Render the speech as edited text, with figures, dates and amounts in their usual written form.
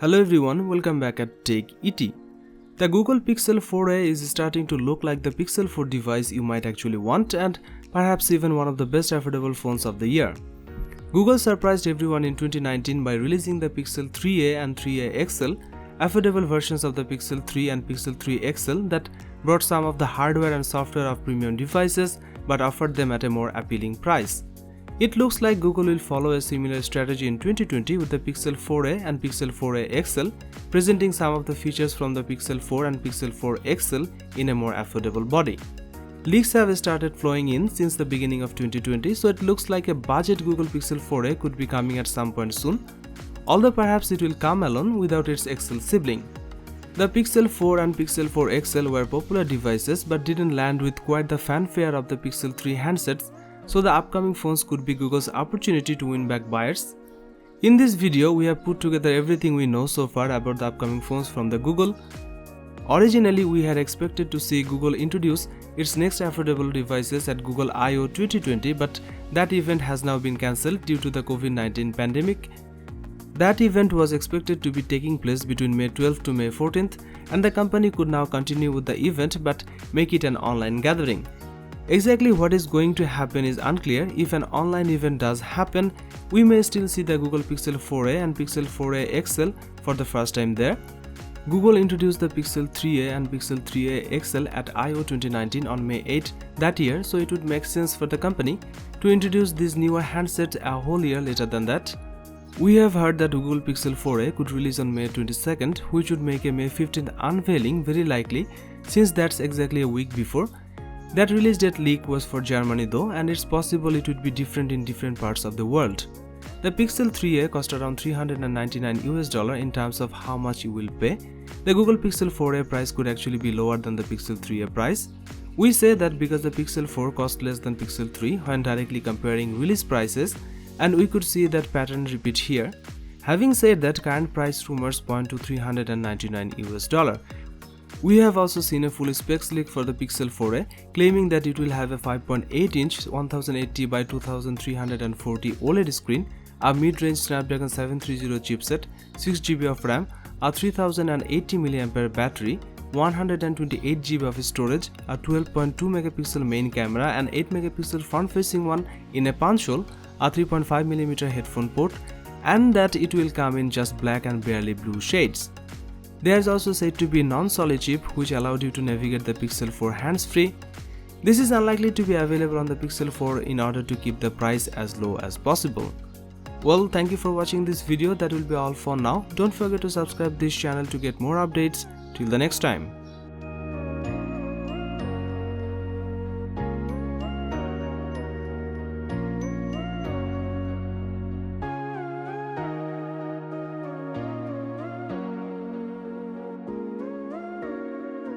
Hello everyone, welcome back at Tech ET. The Google Pixel 4a is starting to look like the Pixel 4 device you might actually want and perhaps even one of the best affordable phones of the year. Google surprised everyone in 2019 by releasing the Pixel 3a and 3a XL, affordable versions of the Pixel 3 and Pixel 3 XL that brought some of the hardware and software of premium devices but offered them at a more appealing price. It looks like Google will follow a similar strategy in 2020 with the Pixel 4a and Pixel 4a XL, presenting some of the features from the Pixel 4 and Pixel 4 XL in a more affordable body. Leaks have started flowing in since the beginning of 2020, so it looks like a budget Google Pixel 4a could be coming at some point soon, although perhaps it will come alone without its XL sibling. The Pixel 4 and Pixel 4 XL were popular devices but didn't land with quite the fanfare of the Pixel 3 handsets, so the upcoming phones could be Google's opportunity to win back buyers. In this video, we have put together everything we know so far about the upcoming phones from the Google. Originally, we had expected to see Google introduce its next affordable devices at Google I/O 2020, but that event has now been cancelled due to the COVID-19 pandemic. That event was expected to be taking place between May 12th to May 14th, and the company could now continue with the event but make it an online gathering. Exactly what is going to happen is unclear. If an online event does happen, we may still see the Google Pixel 4a and Pixel 4a XL for the first time there. Google introduced the Pixel 3a and Pixel 3a XL at I/O 2019 on May 8 that year, so it would make sense for the company to introduce these newer handsets a whole year later than that. We have heard that Google Pixel 4a could release on May 22nd, which would make a May 15th unveiling very likely, since that's exactly a week before. That release date leak was for Germany though, and it's possible it would be different in different parts of the world. The Pixel 3a cost around $399 in terms of how much you will pay. The Google Pixel 4a price could actually be lower than the Pixel 3a price. We say that because the Pixel 4 cost less than Pixel 3 when directly comparing release prices, and we could see that pattern repeat here. Having said that, current price rumors point to $399. We have also seen a full specs leak for the Pixel 4a, claiming that it will have a 5.8-inch 1080 by 2340 OLED screen, a mid-range Snapdragon 730 chipset, 6GB of RAM, a 3080 mAh battery, 128GB of storage, a 12.2 megapixel main camera, an 8 megapixel front-facing one in a punch hole, a 3.5mm headphone port, and that it will come in just black and barely blue shades. There is also said to be non-solid chip which allowed you to navigate the Pixel 4 hands-free. This is unlikely to be available on the Pixel 4 in order to keep the price as low as possible. Well, thank you for watching this video. That will be all for now. Don't forget to subscribe this channel to get more updates. Till the next time.